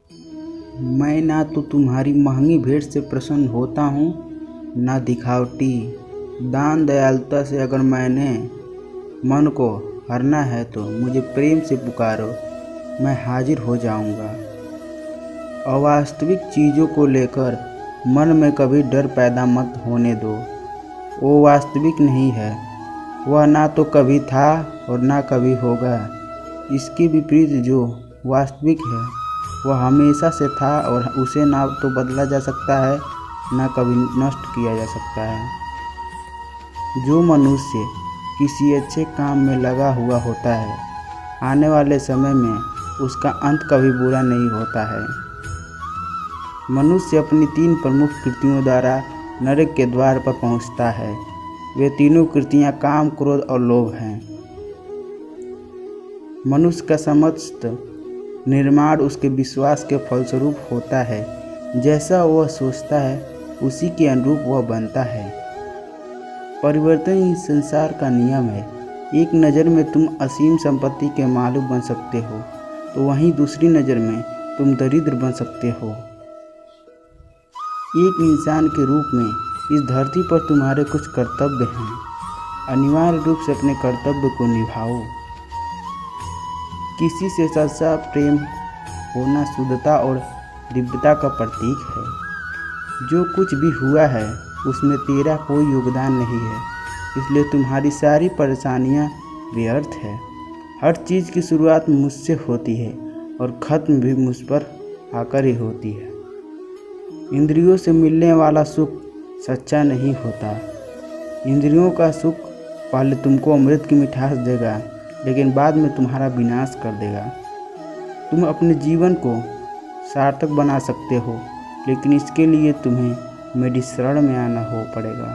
मैं ना तो तुम्हारी महंगी भेंट से प्रसन्न होता हूँ, ना दिखावटी दान दयालुता से। अगर मैंने मन को हरना है तो मुझे प्रेम से पुकारो, मैं हाजिर हो जाऊँगा। अवास्तविक चीज़ों को लेकर मन में कभी डर पैदा मत होने दो। वो वास्तविक नहीं है, वह ना तो कभी था और ना कभी होगा। इसके विपरीत जो वास्तविक है वह हमेशा से था और उसे ना तो बदला जा सकता है, ना कभी नष्ट किया जा सकता है। जो मनुष्य किसी अच्छे काम में लगा हुआ होता है, आने वाले समय में उसका अंत कभी बुरा नहीं होता है। मनुष्य अपनी 3 प्रमुख कृतियों द्वारा नरक के द्वार पर पहुंचता है। वे तीनों कृतियां काम, क्रोध और लोभ हैं। मनुष्य का समस्त निर्माण उसके विश्वास के फलस्वरूप होता है। जैसा वह सोचता है उसी के अनुरूप वह बनता है। परिवर्तन ही संसार का नियम है। एक नज़र में तुम असीम संपत्ति के मालिक बन सकते हो तो वहीं दूसरी नज़र में तुम दरिद्र बन सकते हो। एक इंसान के रूप में इस धरती पर तुम्हारे कुछ कर्तव्य हैं। अनिवार्य रूप से अपने कर्तव्य को निभाओ। किसी से सच्चा प्रेम होना शुद्धता और दिव्यता का प्रतीक है। जो कुछ भी हुआ है उसमें तेरा कोई योगदान नहीं है, इसलिए तुम्हारी सारी परेशानियां व्यर्थ है। हर चीज़ की शुरुआत मुझसे होती है और ख़त्म भी मुझ पर आकर ही होती है। इंद्रियों से मिलने वाला सुख सच्चा नहीं होता। इंद्रियों का सुख पहले तुमको अमृत की मिठास देगा, लेकिन बाद में तुम्हारा विनाश कर देगा। तुम अपने जीवन को सार्थक बना सकते हो, लेकिन इसके लिए तुम्हें मेरी शरण में आना हो पड़ेगा।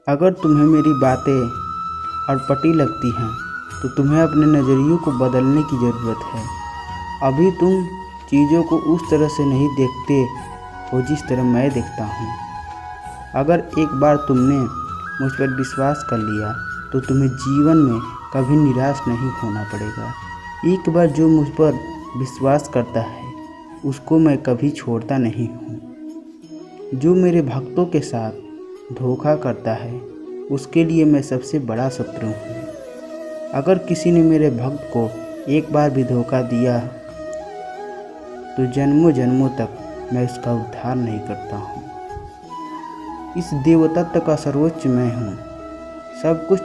अगर तुम्हें मेरी बातें अटपटी लगती हैं तो तुम्हें अपने नज़रियों को बदलने की ज़रूरत है। अभी तुम चीज़ों को उस तरह से नहीं देखते हो जिस तरह मैं देखता हूँ। अगर एक बार तुमने मुझ पर विश्वास कर लिया तो तुम्हें जीवन में कभी निराश नहीं होना पड़ेगा। एक बार जो मुझ पर विश्वास करता है उसको मैं कभी छोड़ता नहीं हूँ। जो मेरे भक्तों के साथ धोखा करता है उसके लिए मैं सबसे बड़ा शत्रु हूँ। अगर किसी ने मेरे भक्त को एक बार भी धोखा दिया तो जन्मों जन्मों तक मैं उसका उद्धार नहीं करता हूँ। इस देवतत्व का सर्वोच्च मैं हूँ। सब कुछ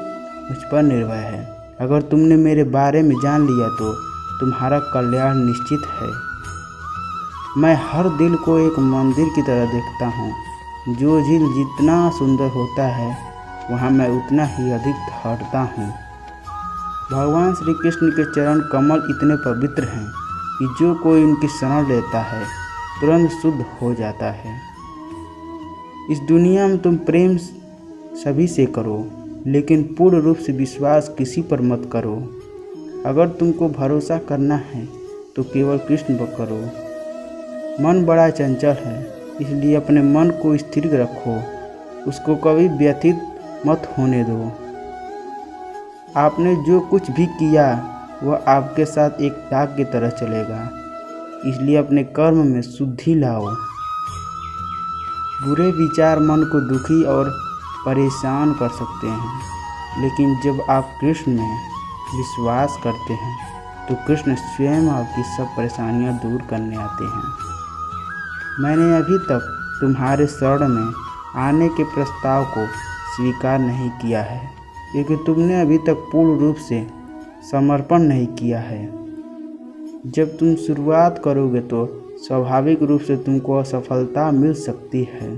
मुझ पर निर्भर है। अगर तुमने मेरे बारे में जान लिया तो तुम्हारा कल्याण निश्चित है। मैं हर दिल को एक मंदिर की तरह देखता हूँ। जो झील जितना सुंदर होता है वहाँ मैं उतना ही अधिक हटता हूँ। भगवान श्री कृष्ण के चरण कमल इतने पवित्र हैं कि जो कोई उनकी शरण लेता है तुरंत शुद्ध हो जाता है। इस दुनिया में तुम प्रेम सभी से करो, लेकिन पूर्ण रूप से विश्वास किसी पर मत करो। अगर तुमको भरोसा करना है तो केवल कृष्ण पर करो। मन बड़ा चंचल है, इसलिए अपने मन को स्थिर रखो। उसको कभी व्यथित मत होने दो। आपने जो कुछ भी किया वह आपके साथ एक दाग की तरह चलेगा, इसलिए अपने कर्म में शुद्धि लाओ। बुरे विचार मन को दुखी और परेशान कर सकते हैं, लेकिन जब आप कृष्ण में विश्वास करते हैं तो कृष्ण स्वयं आपकी सब परेशानियां दूर करने आते हैं। मैंने अभी तक तुम्हारे शरण में आने के प्रस्ताव को स्वीकार नहीं किया है, क्योंकि तुमने अभी तक पूर्ण रूप से समर्पण नहीं किया है। जब तुम शुरुआत करोगे तो स्वाभाविक रूप से तुमको असफलता मिल सकती है।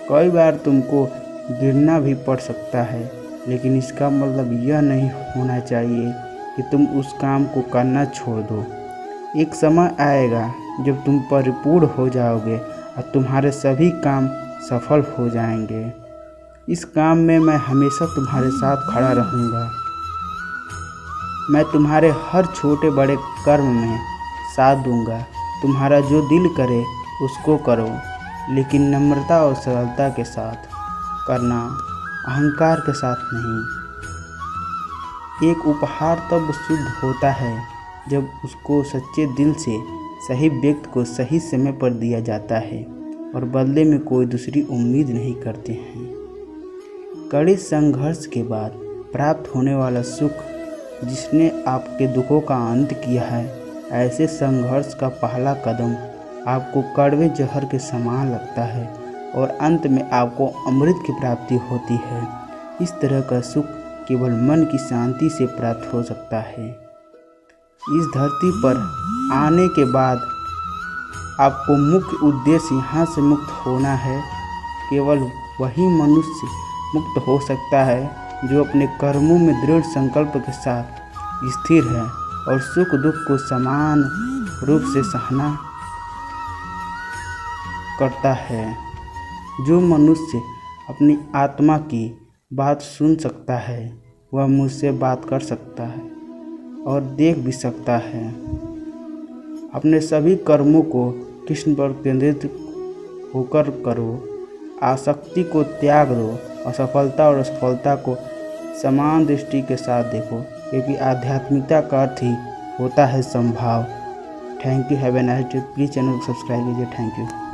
कई बार तुमको गिरना भी पड़ सकता है, लेकिन इसका मतलब यह नहीं होना चाहिए कि तुम उस काम को करना छोड़ दो। एक समय आएगा जब तुम परिपूर्ण हो जाओगे और तुम्हारे सभी काम सफल हो जाएंगे। इस काम में मैं हमेशा तुम्हारे साथ खड़ा रहूँगा। मैं तुम्हारे हर छोटे बड़े कर्म में साथ दूंगा। तुम्हारा जो दिल करे उसको करो, लेकिन नम्रता और सरलता के साथ करना, अहंकार के साथ नहीं। एक उपहार तब शुद्ध होता है जब उसको सच्चे दिल से सही व्यक्ति को सही समय पर दिया जाता है और बदले में कोई दूसरी उम्मीद नहीं करते हैं। कड़े संघर्ष के बाद प्राप्त होने वाला सुख जिसने आपके दुखों का अंत किया है, ऐसे संघर्ष का पहला कदम आपको कड़वे जहर के समान लगता है और अंत में आपको अमृत की प्राप्ति होती है। इस तरह का सुख केवल मन की शांति से प्राप्त हो सकता है। इस धरती पर आने के बाद आपको मुख्य उद्देश्य यहाँ से मुक्त होना है। केवल वही मनुष्य मुक्त हो सकता है जो अपने कर्मों में दृढ़ संकल्प के साथ स्थिर है और सुख दुख को समान रूप से सहना करता है। जो मनुष्य अपनी आत्मा की बात सुन सकता है वह मुझसे बात कर सकता है और देख भी सकता है। अपने सभी कर्मों को कृष्ण पर केंद्रित होकर करो, आसक्ति को त्याग दो और सफलता और असफलता को समान दृष्टि के साथ देखो, क्योंकि आध्यात्मिकता का अर्थ ही होता है संभाव। Thank you, have a nice day. Please channel को सब्सक्राइब कीजिए। Thank you.